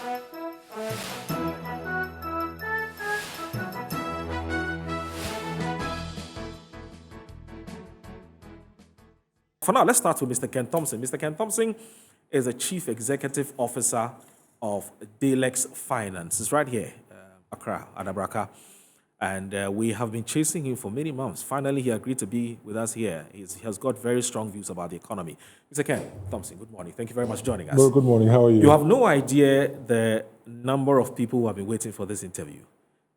For now, let's start with Mr. Ken Thompson. Mr. Ken Thompson is the Chief Executive Officer of Dalex Finance. It's right here, Accra, Adabraka. And we have been chasing him for many months. Finally, he agreed to be with us here. He has got very strong views about the economy. Mr. Ken Thompson, good morning. Thank you very much for joining us. Well, good morning. How are you? You have no idea the number of people who have been waiting for this interview.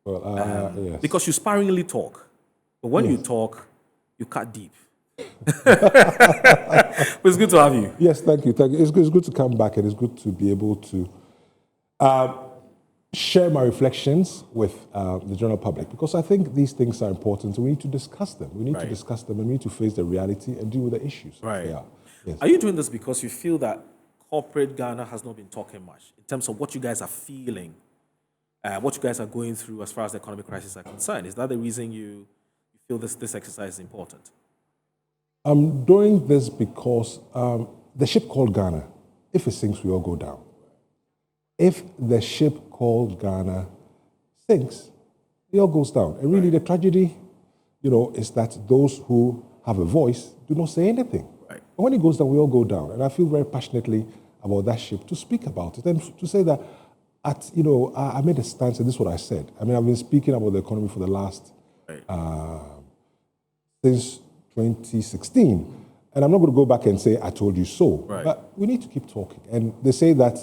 Well, yes. Because you sparingly talk. But when you talk, you cut deep. But it's good to have you. Yes, thank you. Thank you. It's good to come back, and it's good to be able to share my reflections with the general public, because I think these things are important. We need to discuss them. We need to discuss them, and we need to face the reality and deal with the issues. Right. Yeah. Yes. Are you doing this because you feel that corporate Ghana has not been talking much in terms of what you guys are feeling, what you guys are going through as far as the economic crisis are concerned? Is that the reason you feel this exercise is important? I'm doing this because the ship called Ghana, if it sinks, we all go down. If the ship called Ghana sinks, it all goes down. And really, the tragedy, is that those who have a voice do not say anything. Right. And when it goes down, we all go down. And I feel very passionately about that ship to speak about it and to say that, I made a stance, and this is what I said. I mean, I've been speaking about the economy for the last, since 2016. And I'm not going to go back and say, I told you so. Right. But we need to keep talking. And they say that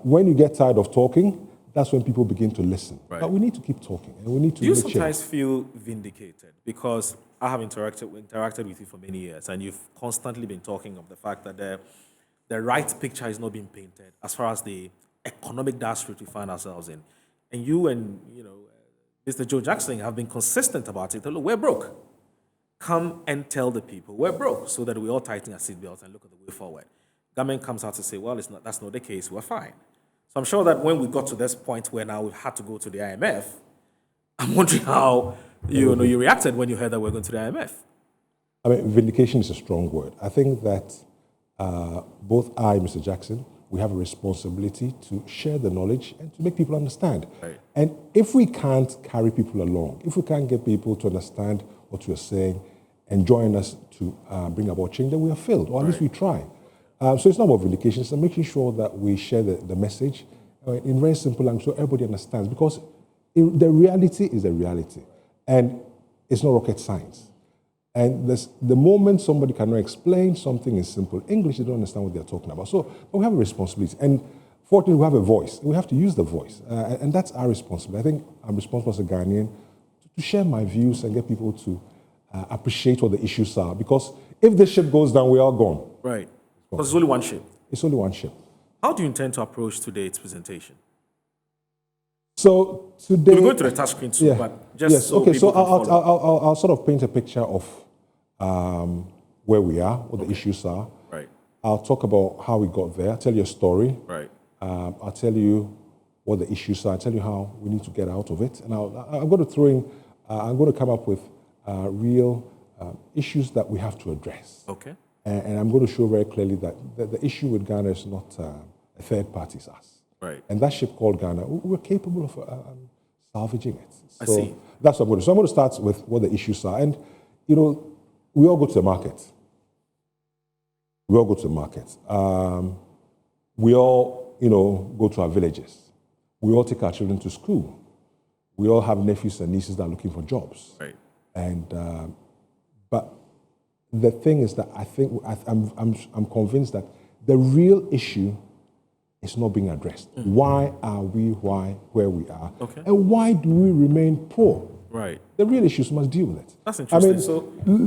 when you get tired of talking, that's when people begin to listen. Right. But we need to keep talking, and we need to Do you sometimes feel vindicated? Because I have interacted with you for many years, and you've constantly been talking of the fact that the right picture is not being painted as far as the economic dire straits we find ourselves in. And you and Mr. Joe Jackson have been consistent about it. Look, we're broke. Come and tell the people we're broke, so that we all tighten our seatbelts and look at the way forward. Government comes out to say, well, that's not the case, we're fine. So I'm sure that when we got to this point where now we've had to go to the IMF, I'm wondering how you reacted when you heard that we're going to the IMF. I mean, vindication is a strong word. I think that both I, Mr. Jackson, we have a responsibility to share the knowledge and to make people understand. Right. And if we can't carry people along, if we can't get people to understand what we're saying and join us to bring about change, then we have failed, or at least we try. So it's not about vindication, it's making sure that we share the message in very simple language so everybody understands, because the reality is the reality, and it's not rocket science. And the moment somebody cannot explain something in simple English, they don't understand what they're talking about. So we have a responsibility, and fortunately we have a voice, and we have to use the voice, and that's our responsibility. I think I'm responsible as a Ghanaian to share my views and get people to appreciate what the issues are, because if the ship goes down, we're all gone. Right. Because it's only one ship. It's only one ship. How do you intend to approach today's presentation? So today, we'll go to the touch screen too, but just so okay. people So can follow. I'll sort of paint a picture of where we are, what the issues are. Right. I'll talk about how we got there. I'll tell you a story. Right. I'll tell you what the issues are. I'll tell you how we need to get out of it. And I'm going to throw in. I'm going to come up with real issues that we have to address. Okay. And I'm going to show very clearly that the issue with Ghana is not a third party, it's us. Right. And that ship called Ghana, we're capable of salvaging it. So I see. That's what I'm going to do. So I'm going to start with what the issues are. And, we all go to the market. We all go to the market. We all, go to our villages. We all take our children to school. We all have nephews and nieces that are looking for jobs. Right. And, but the thing is that I'm convinced that the real issue is not being addressed. Why are we where we are? Okay. And why do we remain poor? Right. The real issues must deal with it. That's interesting.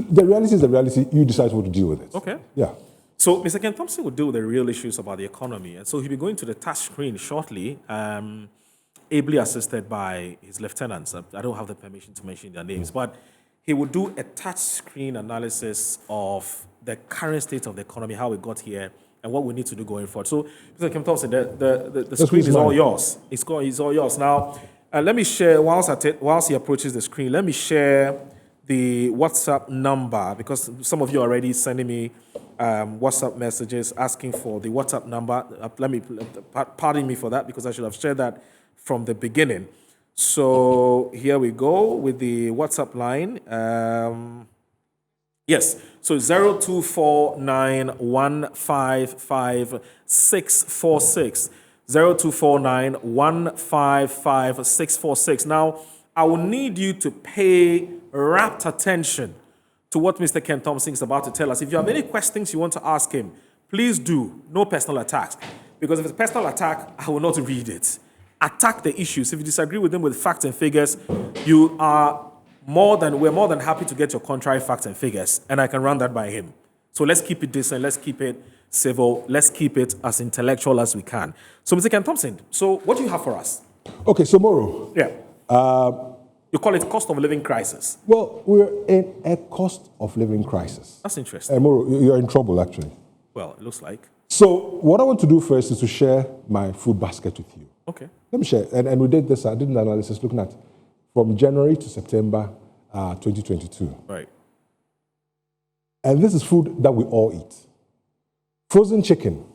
The reality is the reality. You decide what to deal with it. Okay. Yeah. So Mr. Ken Thompson will deal with the real issues about the economy. And so he'll be going to the touch screen shortly, ably assisted by his lieutenants. I don't have the permission to mention their names, but he will do a touch screen analysis of the current state of the economy, how we got here, and what we need to do going forward. So, Mr. Ken Thompson, the screen is all yours. It's all yours. Now, let me share, whilst he approaches the screen, let me share the WhatsApp number, because some of you are already sending me WhatsApp messages asking for the WhatsApp number. Pardon me for that, because I should have shared that from the beginning. So here we go with the WhatsApp line. Yes, so 0249155646. 0249155646. Now, I will need you to pay rapt attention to what Mr. Ken Thompson is about to tell us. If you have any questions you want to ask him, please do. No personal attacks. Because if it's a personal attack, I will not read it. Attack the issues. If you disagree with him with facts and figures, we're more than happy to get your contrary facts and figures, and I can run that by him. So let's keep it decent, let's keep it civil, let's keep it as intellectual as we can. So, Mr. Ken Thompson, so what do you have for us? Okay, so Moro. Yeah. You call it cost of living crisis. Well, we're in a cost of living crisis. That's interesting. Moro, you're in trouble, actually. Well, it looks like. So what I want to do first is to share my food basket with you. Okay. Let me share. And we did this, I did an analysis looking at from January to September 2022. Right. And this is food that we all eat. Frozen chicken,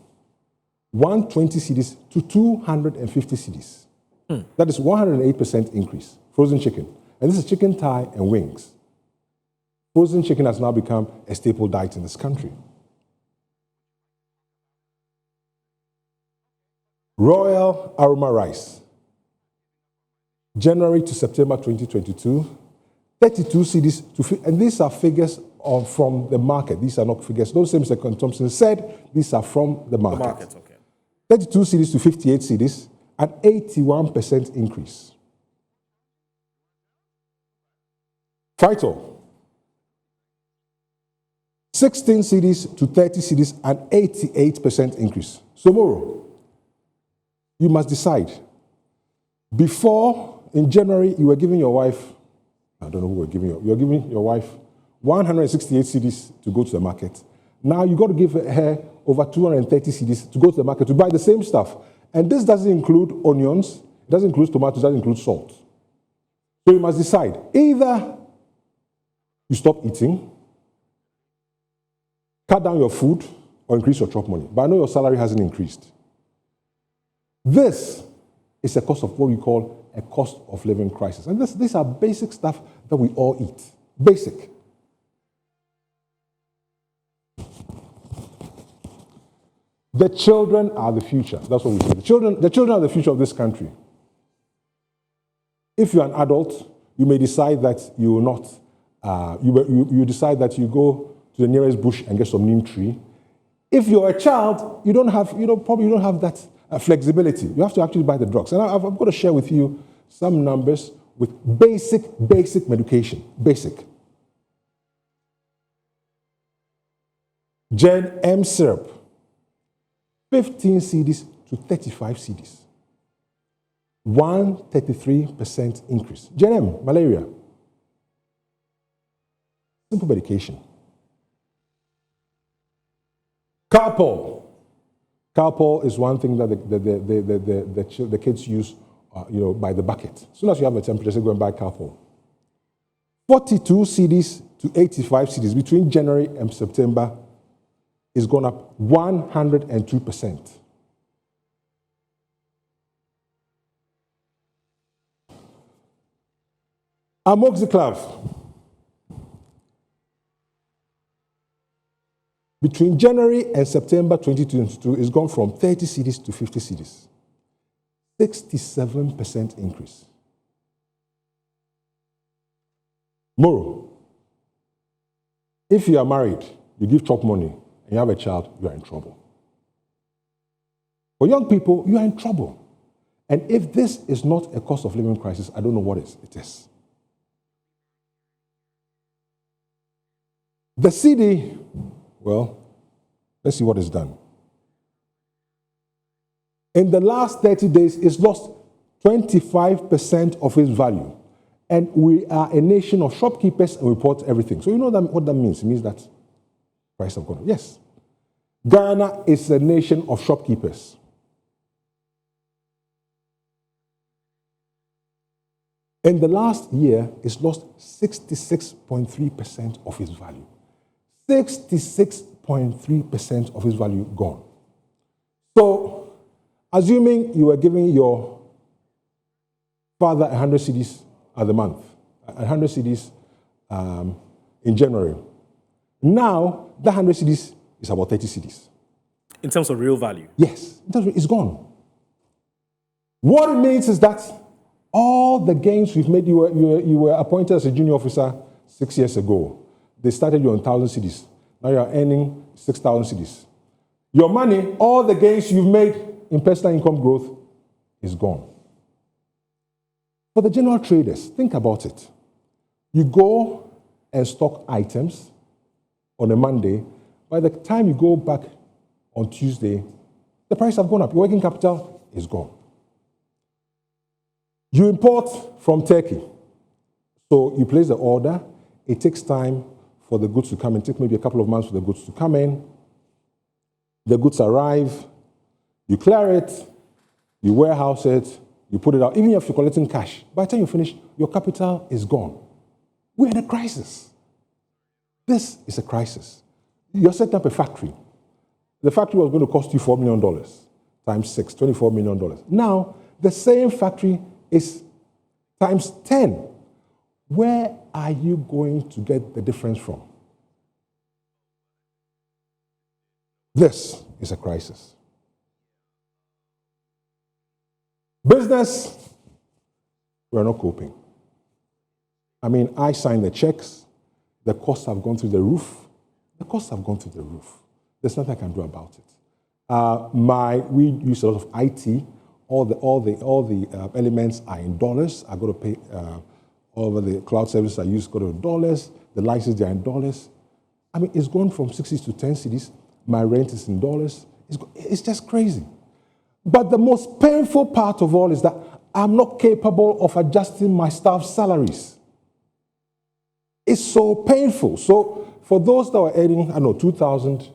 120 cedis to 250 cedis. That is 108% increase. Frozen chicken. And this is chicken thigh and wings. Frozen chicken has now become a staple diet in this country. Royal aroma rice, January to September 2022, 32 cedis to, and these are figures from the market. These are not figures. Those same Mr. Thompson said, these are from the market. The market, okay. 32 cedis to 58 cedis, an 81% increase. Phyto, 16 cedis to 30 cedis, an 88% increase. So, Moro, you must decide. Before, in January, you were giving your wife, I don't know who you were giving you were giving your wife 168 cedis to go to the market. Now you got to give her over 230 cedis to go to the market to buy the same stuff. And this doesn't include onions, it doesn't include tomatoes, it doesn't include salt. So you must decide. Either you stop eating, cut down your food, or increase your chop money. But I know your salary hasn't increased. This is a cost of what we call a cost of living crisis. And these are basic stuff that we all eat. Basic. The children are the future. That's what we say. The children are the future of this country. If you're an adult, you may decide that you will not. You decide that you go to the nearest bush and get some neem tree. If you're a child, you don't have that flexibility. You have to actually buy the drugs. And I've got to share with you some numbers with basic medication. Basic. Gen M syrup, 15 cedis to 35 cedis. 133% increase. Gen M, malaria. Simple medication. Calpol. Calpol is one thing that the kids use, by the bucket. As soon as you have a temperature, say go and buy Calpol. 42 cedis to 85 cedis between January and September is gone up 102%. Amoxiclav. Between January and September 2022, it's gone from 30 cedis to 50 cedis. 67% increase. Moro, if you are married, you give chop money, and you have a child, you are in trouble. For young people, you are in trouble. And if this is not a cost of living crisis, I don't know what it is. The CD, well, let's see what is done. In the last 30 days, it's lost 25% of its value. And we are a nation of shopkeepers and report everything. So you know what that means? It means that price have gone up. Yes. Ghana is a nation of shopkeepers. In the last year, it's lost 66.3% of its value. 66.3%. 0.3% of its value gone. So, assuming you were giving your father 100 cedis at the month, 100 cedis in January. Now, that 100 cedis is about 30 cedis. In terms of real value? Yes, it's gone. What it means is that all the gains we've made, you were appointed as a junior officer 6 years ago. They started you on 1,000 cedis. Now you're earning 6,000 cedis. Your money, all the gains you've made in personal income growth is gone. For the general traders, think about it. You go and stock items on a Monday. By the time you go back on Tuesday, the price have gone up. Your working capital is gone. You import from Turkey. So you place the order. It takes time for the goods to come in. It takes maybe a couple of months for the goods to come in. The goods arrive. You clear it. You warehouse it. You put it out. Even if you're collecting cash, by the time you finish, your capital is gone. We're in a crisis. This is a crisis. You're setting up a factory. The factory was going to cost you $4 million times 6, $24 million. Now, the same factory is times 10. Where are you going to get the difference from? This is a crisis. Business, we're not coping. I mean, I signed the checks. The costs have gone through the roof. The costs have gone through the roof. There's nothing I can do about it. We use a lot of IT. All the elements are in dollars. I got to pay all of the cloud services I use go to dollars. The licenses, they are in dollars. I mean, it's gone from 60 to 10 cedis. My rent is in dollars. It's just crazy. But the most painful part of all is that I'm not capable of adjusting my staff's salaries. It's so painful. So for those that are earning, I don't know, 2,000 at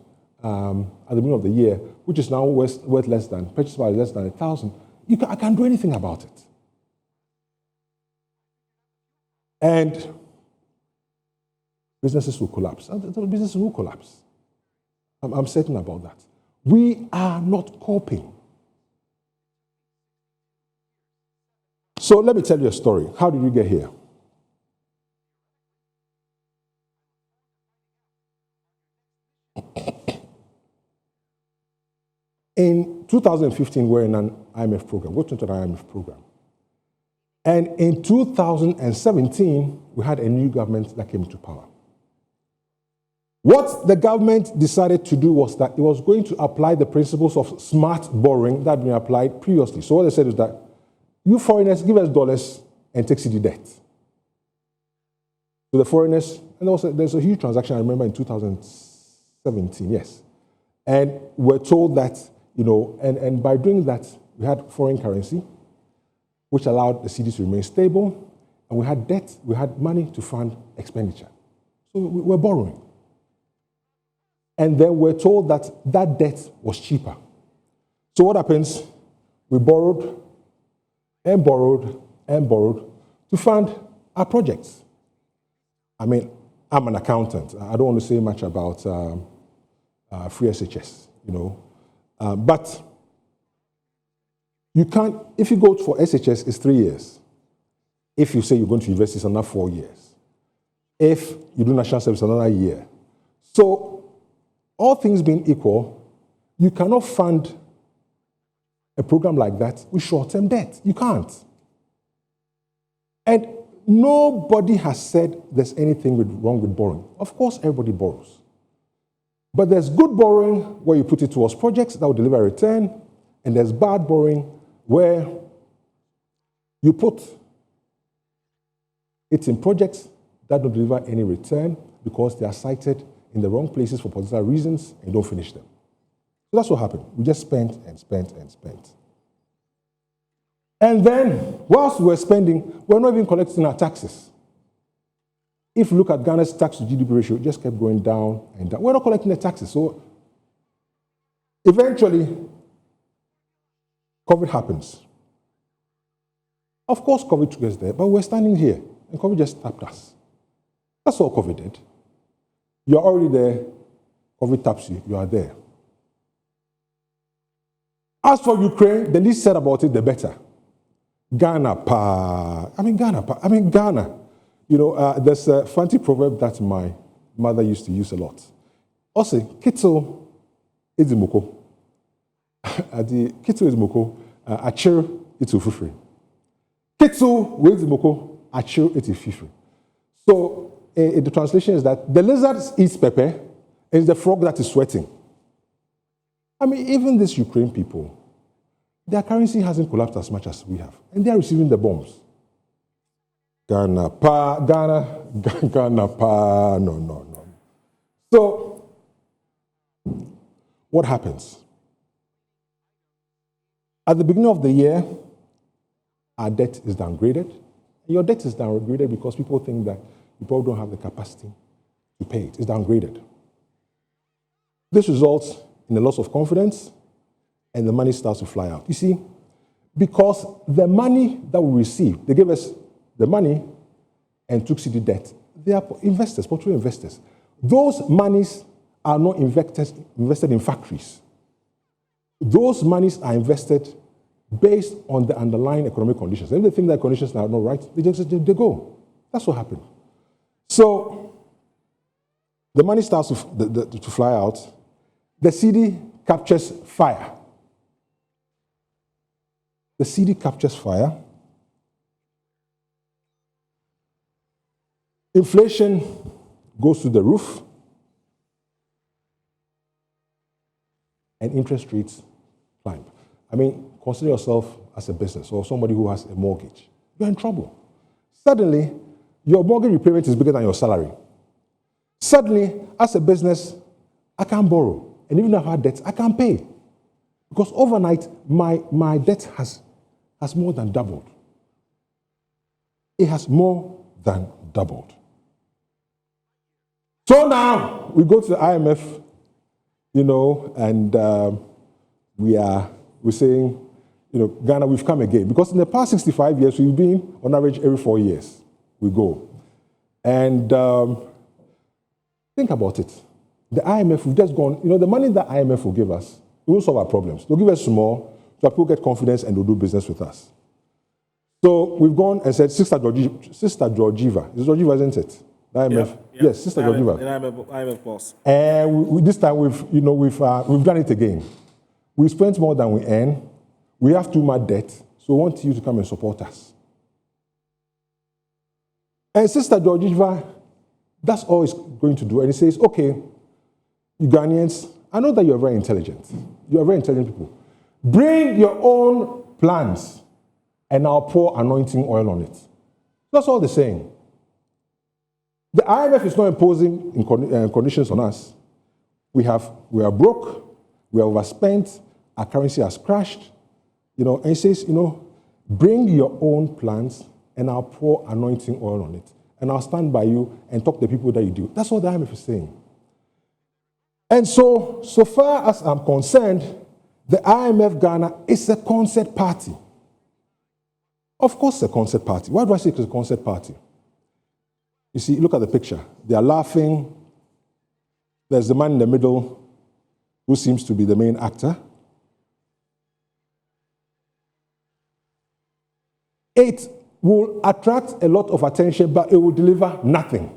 the beginning of the year, which is now worth less than, purchase value less than 1,000, I can't do anything about it. And businesses will collapse. Businesses will collapse. I'm certain about that. We are not coping. So let me tell you a story. How did we get here? In 2015, we're in an IMF program. We went into an IMF program. And in 2017, we had a new government that came into power. What the government decided to do was that it was going to apply the principles of smart borrowing that had been applied previously. So what they said is that you foreigners, give us dollars and take CD debt. To the foreigners, and there's a huge transaction, I remember in 2017, yes. And we're told that, and by doing that, we had foreign currency, which allowed the cedis to remain stable, and we had debt, we had money to fund expenditure. So we're borrowing. And then we're told that that debt was cheaper. So what happens? We borrowed and borrowed and borrowed to fund our projects. I mean, I'm an accountant. I don't want to say much about free SHS, but you can't, if you go for SHS, it's 3 years. If you say you're going to university, it's another 4 years. If you do national service, another year. So, all things being equal, you cannot fund a program like that with short-term debt. You can't. And nobody has said there's anything wrong with borrowing. Of course, everybody borrows. But there's good borrowing where you put it towards projects that will deliver a return, and there's bad borrowing where you put it in projects that don't deliver any return because they are cited in the wrong places for political reasons and don't finish them. So that's what happened. We just spent and spent and spent. And then, whilst we were spending, we're not even collecting our taxes. If you look at Ghana's tax to GDP ratio, it just kept going down and down. We're not collecting the taxes. So eventually, COVID happens. Of course, COVID took us there, but we're standing here, and COVID just tapped us. That's all COVID did. You're already there. COVID taps you, you are there. As for Ukraine, the least said about it, the better. Ghana. You know, there's a fancy proverb that my mother used to use a lot. Also, Kitso Izimoko. The Kitso Izimoko, Achir Itu Fufri. Kitso Izimoko, Achir Itu Fufri. So, the translation is that the lizard eats pepper and it's the frog that is sweating. I mean, even these Ukraine people, their currency hasn't collapsed as much as we have. And they are receiving the bombs. Ghana, no. So, what happens? At the beginning of the year, our debt is downgraded. Your debt is downgraded because people think that you probably don't have the capacity to pay it. It's downgraded. This results in a loss of confidence, and the money starts to fly out. You see, because the money that we received, they gave us the money and took city debt. They are investors, portfolio investors. Those monies are not invested in factories. Those monies are invested based on the underlying economic conditions. If they think that conditions are not right, they go. That's what happened. So the money starts to fly out. The CD captures fire. The CD captures fire. Inflation goes to the roof. And interest rates climb. I mean, consider yourself as a business or somebody who has a mortgage. You're in trouble. Suddenly, your mortgage repayment is bigger than your salary. Suddenly, as a business, I can't borrow. And even if I have debts, I can't pay. Because overnight, my debt has more than doubled. It has more than doubled. So now, we go to the IMF, you know, and we're saying, you know, Ghana, we've come again. Because in the past 65 years, we've been, on average, every 4 years, we go. And think about it. The IMF, we've just gone, you know, the money that IMF will give us, it will solve our problems. They'll give us small, so people get confidence and they'll do business with us. So we've gone and said, Sister Georgieva, it's Georgieva, isn't it? The IMF. Yeah. Yes, Sister Georgieva. IMF boss. And this time we've done it again. We spent more than we earn. We have too much debt, so we want you to come and support us. And Sister Georgieva, that's all it's going to do. And he says, okay, you Ghanaians, I know that you're very intelligent. You are very intelligent people. Bring your own plans, and I'll pour anointing oil on it. That's all they're saying. The IMF is not imposing conditions on us. We are broke, we are overspent, our currency has crashed, you know, and he says, you know, bring your own plans and I'll pour anointing oil on it. And I'll stand by you and talk to the people that you do. That's what the IMF is saying. And so far as I'm concerned, the IMF Ghana is a concert party. Of course, it's a concert party. Why do I say it's a concert party? You see, look at the picture. They are laughing. There's the man in the middle who seems to be the main actor. It will attract a lot of attention, but it will deliver nothing.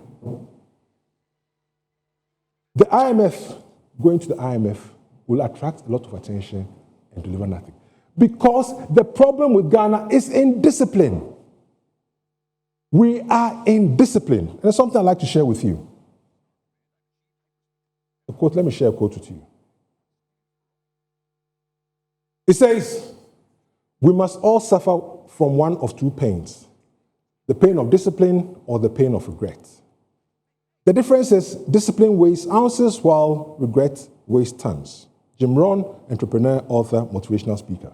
The IMF, going to the IMF, will attract a lot of attention and deliver nothing. Because the problem with Ghana is indiscipline. We are indisciplined. And there's something I'd like to share with you. A quote, let me share a quote with you. It says, we must all suffer from one of two pains, the pain of discipline or the pain of regret. The difference is discipline weighs ounces while regret weighs tons. Jim Rohn, entrepreneur, author, motivational speaker.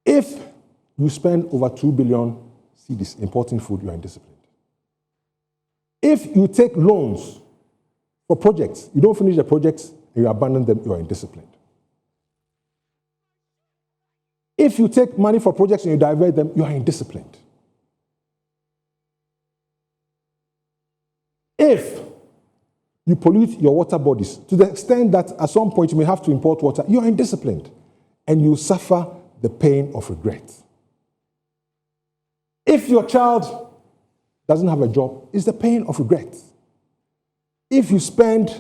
If you spend over 2 billion cedis importing food, you are indisciplined. If you take loans for projects, you don't finish the projects and you abandon them, you are indisciplined. If you take money for projects and you divert them, you are indisciplined. If you pollute your water bodies to the extent that at some point you may have to import water, you are indisciplined and you suffer the pain of regret. If your child doesn't have a job, it's the pain of regret. If you spend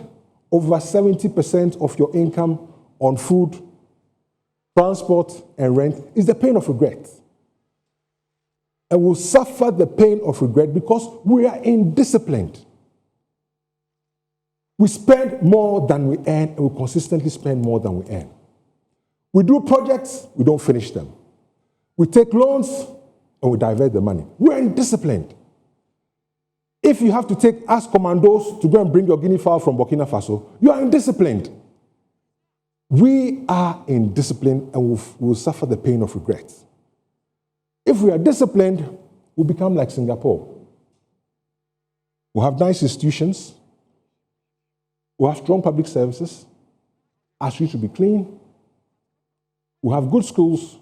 over 70% of your income on food, transport, and rent, it's the pain of regret. And we'll suffer the pain of regret because we are indisciplined. We spend more than we earn, and we consistently spend more than we earn. We do projects, we don't finish them. We take loans, and we divert the money. We're indisciplined. If you have to take as commandos to go and bring your guinea fowl from Burkina Faso, you are indisciplined. We are indisciplined, and we'll suffer the pain of regret. If we are disciplined, we'll become like Singapore. We'll have nice institutions. We'll have strong public services. Our streets will be clean. We'll have good schools.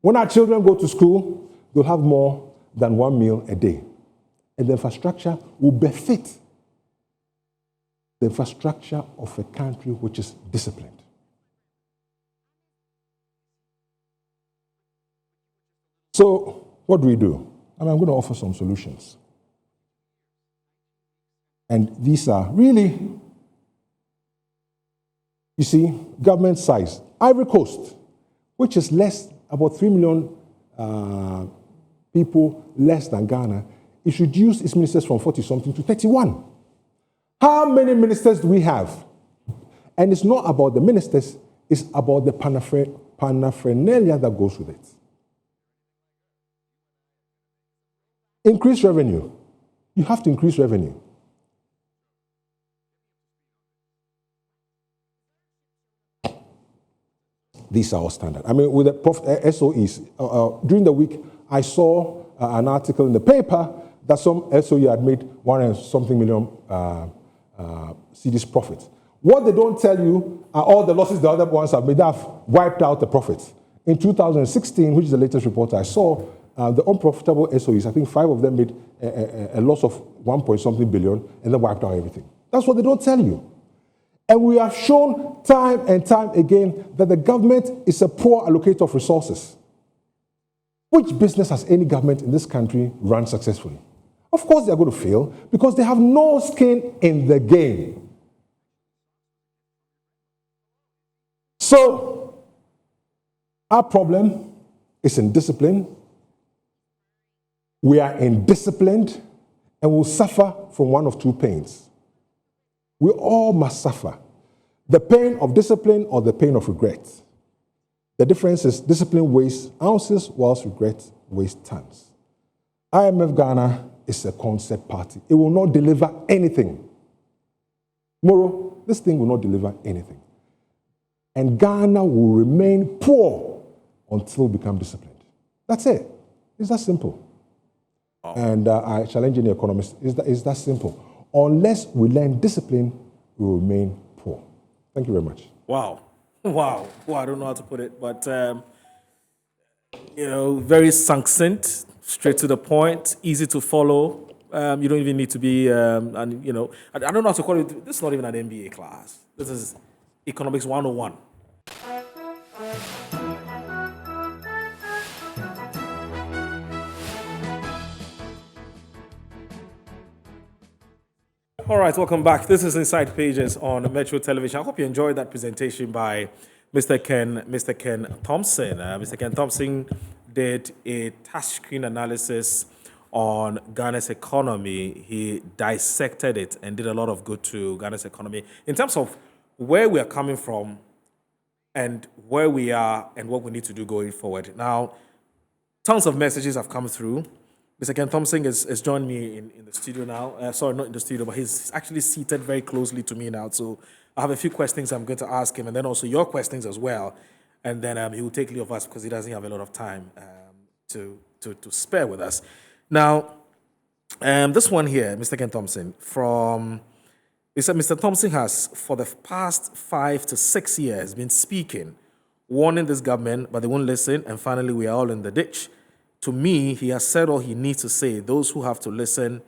When our children go to school, they'll have more than one meal a day. And the infrastructure will befit the infrastructure of a country which is disciplined. So, what do we do? I'm going to offer some solutions. And these are really, you see, government size. Ivory Coast, which is about 3 million people less than Ghana, it reduced its ministers from 40-something to 31. How many ministers do we have? And it's not about the ministers, it's about the paraphernalia that goes with it. Increase revenue. You have to increase revenue. These are all standard. I mean, with the SOEs, during the week, I saw an article in the paper that some SOE had made 1 and something million cedis profit. What they don't tell you are all the losses the other ones have made. They have wiped out the profits. In 2016, which is the latest report I saw, the unprofitable SOEs, I think 5 of them made a loss of 1 billion and then wiped out everything. That's what they don't tell you. And we have shown time and time again that the government is a poor allocator of resources. Which business has any government in this country run successfully? Of course they are going to fail because they have no skin in the game. So, our problem is indiscipline. We are indisciplined and will suffer from one of two pains. We all must suffer. The pain of discipline or the pain of regret. The difference is discipline weighs ounces whilst regret weighs tons. IMF Ghana is a concept party. It will not deliver anything. Moro, this thing will not deliver anything. And Ghana will remain poor until we become disciplined. That's it. It's that simple. Oh. And I challenge any economist. It's that simple. Unless we learn discipline, we will remain poor. Thank you very much. Wow. Wow. Well, I don't know how to put it, but, very succinct, straight to the point, easy to follow. You don't even need to be, I don't know how to call it. This is not even an MBA class. This is Economics 101. All right, welcome back. This is Inside Pages on Metro Television. I hope you enjoyed that presentation by Mr. Ken Thompson. Mr. Ken Thompson did a touchscreen analysis on Ghana's economy. He dissected it and did a lot of good to Ghana's economy in terms of where we are coming from and where we are and what we need to do going forward. Now, tons of messages have come through. Mr. Ken Thompson has joined me in the studio now. Sorry, not in the studio, but he's actually seated very closely to me now. So I have a few questions I'm going to ask him, and then also your questions as well. And then he will take leave of us because he doesn't have a lot of time to spare with us. Now, this one here, Mr. Ken Thompson, he said Mr. Thompson has, for the past 5 to 6 years, been speaking, warning this government, but they won't listen, and finally we are all in the ditch. To me, he has said all he needs to say. Those who have to listen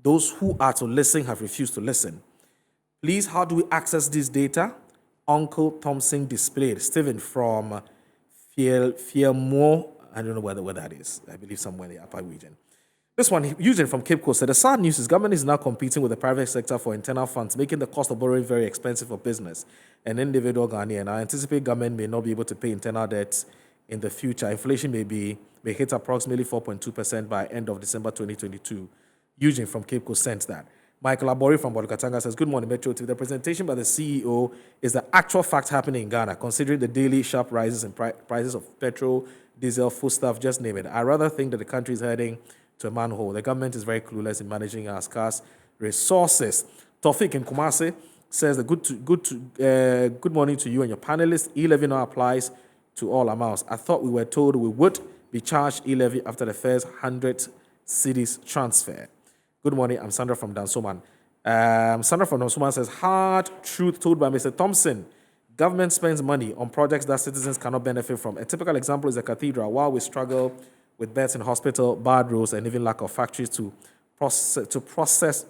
Those who are to listen have refused to listen. Please, how do we access this data? Uncle Thompson displayed. Stephen from Fearmore, I don't know where that is. I believe somewhere in the upper region. This one, Eugene from Cape Coast, said the sad news is government is now competing with the private sector for internal funds, making the cost of borrowing very expensive for business and individual Ghanaian. I anticipate government may not be able to pay internal debts in the future. Inflation may hit approximately 4.2% by end of December 2022. Eugene from Cape Coast sent that. Michael Abori from Bolukatanga says, good morning, Metro TV. The presentation by the CEO is the actual fact happening in Ghana, considering the daily sharp rises in prices of petrol, diesel, foodstuff, just name it. I rather think that the country is heading to a manhole. The government is very clueless in managing our scarce resources. Tofik in Kumasi says, good morning to you and your panelists. E-levy now applies to all amounts. I thought we were told we would be charged e-levy after the first 100 cities transfer. Good morning, I'm Sandra from Dansoman. Sandra from Dansoman says, hard truth told by Mr. Thompson. Government spends money on projects that citizens cannot benefit from. A typical example is the cathedral. While we struggle with beds in hospital, bad roads, and even lack of factories to process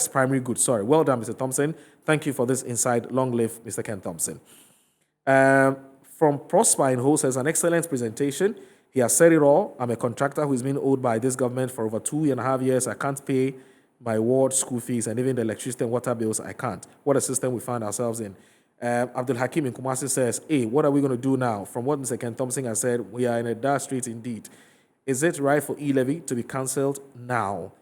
primary goods. Sorry. Well done, Mr. Thompson. Thank you for this insight. Long live Mr. Ken Thompson. From Prosper in Ho says, an excellent presentation. He has said it all. I'm a contractor who's been owed by this government for over 2.5 years. I can't pay my ward school fees and even the electricity and water bills. I can't. What a system we find ourselves in. Abdul Hakim in Kumasi says, hey, what are we going to do now? From what Mr. Ken Thompson has said, we are in a dark street indeed. Is it right for e-levy to be cancelled now?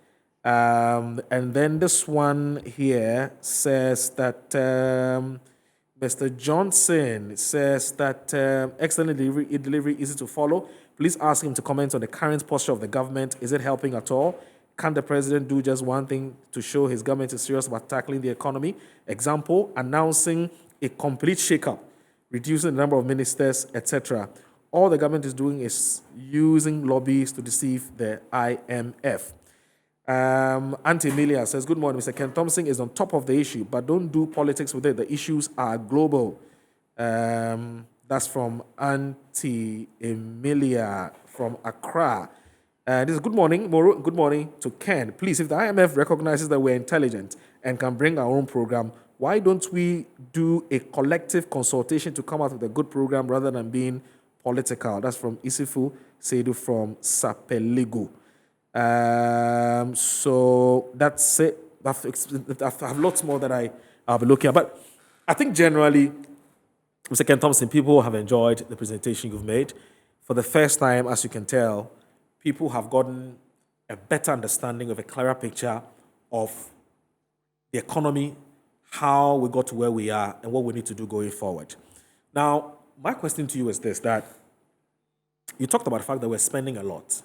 And then this one here says that Mr. Johnson says that excellent delivery, easy to follow. Please ask him to comment on the current posture of the government. Is it helping at all? Can the president do just one thing to show his government is serious about tackling the economy? Example, announcing a complete shake-up, reducing the number of ministers, etc. All the government is doing is using lobbies to deceive the IMF. Auntie Emilia says, good morning, Mr. Ken Thompson is on top of the issue, but don't do politics with it. The issues are global. That's from Auntie Emilia from Accra. This is good morning, Moro. Good morning to Ken. Please, if the IMF recognizes that we're intelligent and can bring our own program, why don't we do a collective consultation to come out with a good program rather than being political? That's from Isifu Seidu from Sapeligo. So that's it. I have lots more that I'll be looking at. But I think generally, Mr. Ken Thompson, people have enjoyed the presentation you've made. For the first time, as you can tell, people have gotten a better understanding of a clearer picture of the economy, how we got to where we are, and what we need to do going forward. Now, my question to you is this, that you talked about the fact that we're spending a lot,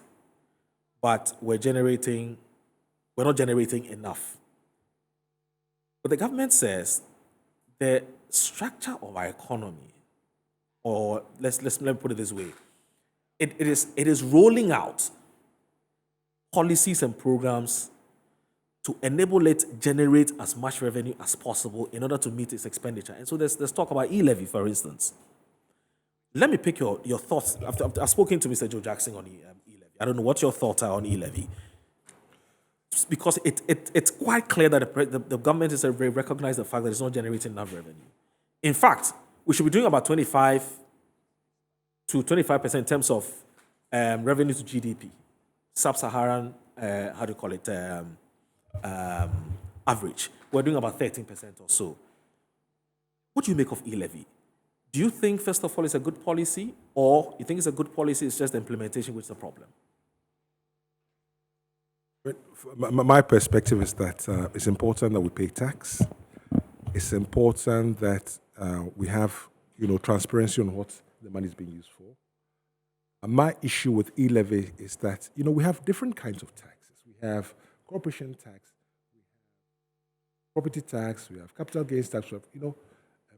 but we're not generating enough. But the government says the structure of our economy, or let me put it this way, it is rolling out policies and programs to enable it generate as much revenue as possible in order to meet its expenditure. And so let's talk about e-levy, for instance. Let me pick your thoughts. I've spoken to Mr. Joe Jackson on e-levy. I don't know what your thoughts are on e-levy. Just because it's quite clear that the government has recognized the fact that it's not generating enough revenue. In fact, we should be doing about 25% in terms of revenue to GDP, sub-Saharan, average. We're doing about 13% or so. What do you make of e-levy? Do you think, first of all, it's a good policy, or you think it's a good policy, it's just the implementation which is the problem? My perspective is that it's important that we pay tax. It's important that we have, transparency on what the money is being used for. And my issue with e-levy is that, we have different kinds of taxes. We have corporation tax, we have property tax, we have capital gains tax, we have,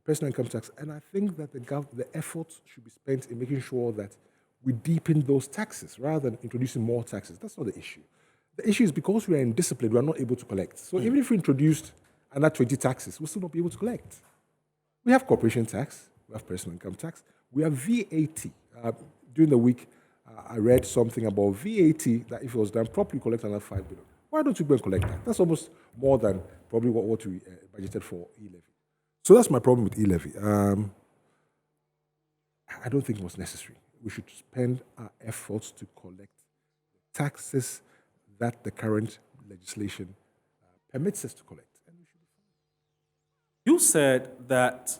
personal income tax. And I think that the efforts should be spent in making sure that we deepen those taxes rather than introducing more taxes. That's not the issue. The issue is because we are indisciplined, we are not able to collect. So even if we introduced another 20 taxes, we'll still not be able to collect. We have corporation tax, we have personal income tax, we have VAT. During the week, I read something about VAT that if it was done properly, collect another 5 billion. Why don't you go and collect that? That's almost more than probably what we budgeted for e-levy. So that's my problem with e-levy. I don't think it was necessary. We should spend our efforts to collect taxes that the current legislation permits us to collect. You said that,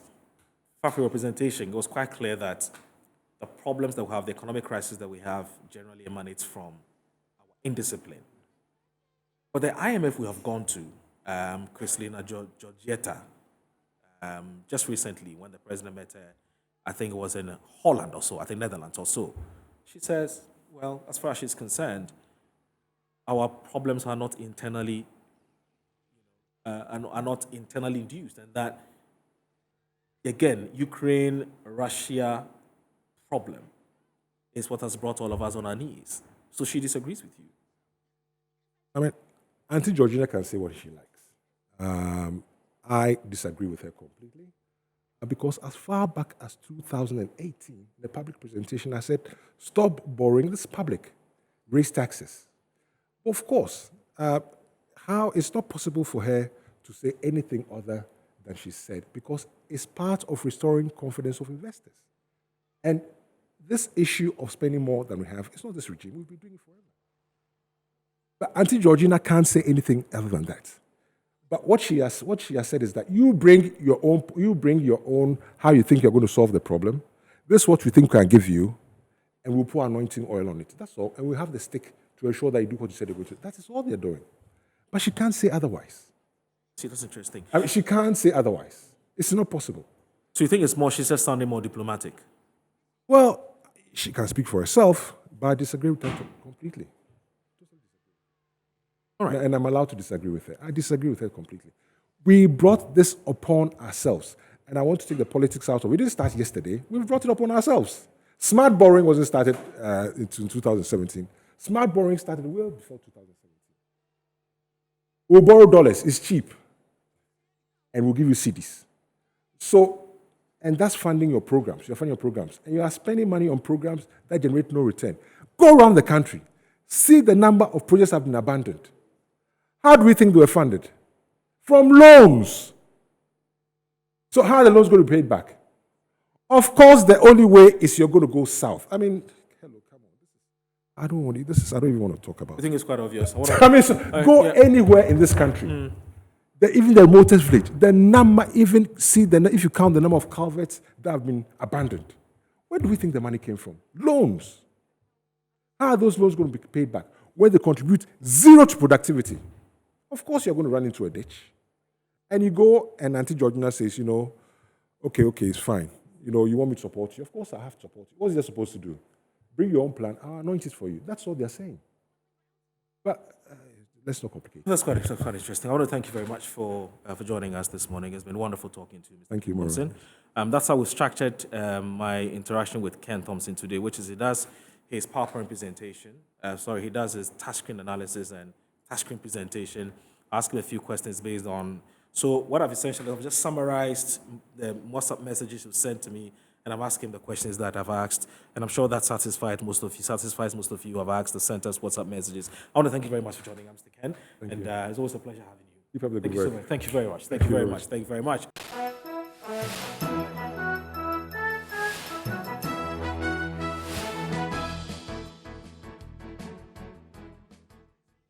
for representation, it was quite clear that the problems that we have, the economic crisis that we have, generally emanates from our indiscipline. But the IMF we have gone to, Christina Georgieta, just recently when the president met her, I think it was in Holland or so, I think Netherlands or so, she says, well, as far as she's concerned, our problems are not internally are not internally induced, and that again, Ukraine-Russia problem is what has brought all of us on our knees. So she disagrees with you. I mean, Auntie Georgina can say what she likes. I disagree with her completely. Because as far back as 2018, the public presentation, I said, stop borrowing, this is public, raise taxes. Of course, how it's not possible for her to say anything other than she said, because it's part of restoring confidence of investors. And this issue of spending more than we have, it's not this regime, we've been doing it forever. But Auntie Georgina can't say anything other than that. But what she has said is that you bring your own how you think you're going to solve the problem. This is what we think we can give you, and we'll pour anointing oil on it. That's all. And we have the stick to ensure that you do what you said you're going to do. That is all they're doing. But she can't say otherwise. See, that's interesting. I mean, she can't say otherwise. It's not possible. So you think it's more, she's just sounding more diplomatic? Well, she can speak for herself, but I disagree with her completely. All right. And I'm allowed to disagree with her. I disagree with her completely. We brought this upon ourselves. And I want to take the politics out of it. We didn't start yesterday. We brought it upon ourselves. Smart borrowing wasn't started in 2017. Smart borrowing started well before 2017. We'll borrow dollars. It's cheap. And we'll give you CDs. So, and that's funding your programs. You're funding your programs. And you are spending money on programs that generate no return. Go around the country. See the number of projects that have been abandoned. How do we think they were funded? From loans. So how are the loans going to be paid back? Of course, the only way is you're going to go south. I mean, hello, come on. I don't even want to talk about it. I think it's quite obvious. Go anywhere in this country. Even the remotest village, if you count the number of culverts that have been abandoned, where do we think the money came from? Loans. How are those loans going to be paid back? Where they contribute zero to productivity. Of course, you're going to run into a ditch. And you go, and Auntie Georgina says, okay, it's fine. You want me to support you? Of course, I have to support you. What is they supposed to do? Bring your own plan. I'll anoint it for you. That's all they're saying. But let's not complicate. That's quite interesting. I want to thank you very much for joining us this morning. It's been wonderful talking to you, Mr. Thank you, Thompson. That's how we structured my interaction with Ken Thompson today, which is he does his PowerPoint presentation. He does his task screen analysis and task screen presentation. Ask him a few questions based on. So what I've just summarized the WhatsApp messages you've sent to me, and I'm asking the questions that I've asked, and I'm sure that satisfies most of you who have asked the sent us WhatsApp messages. I want to thank you very much for joining us, Mr. Ken, it's always a pleasure having you. Keep up the good work. Thank you very much. Thank you very much.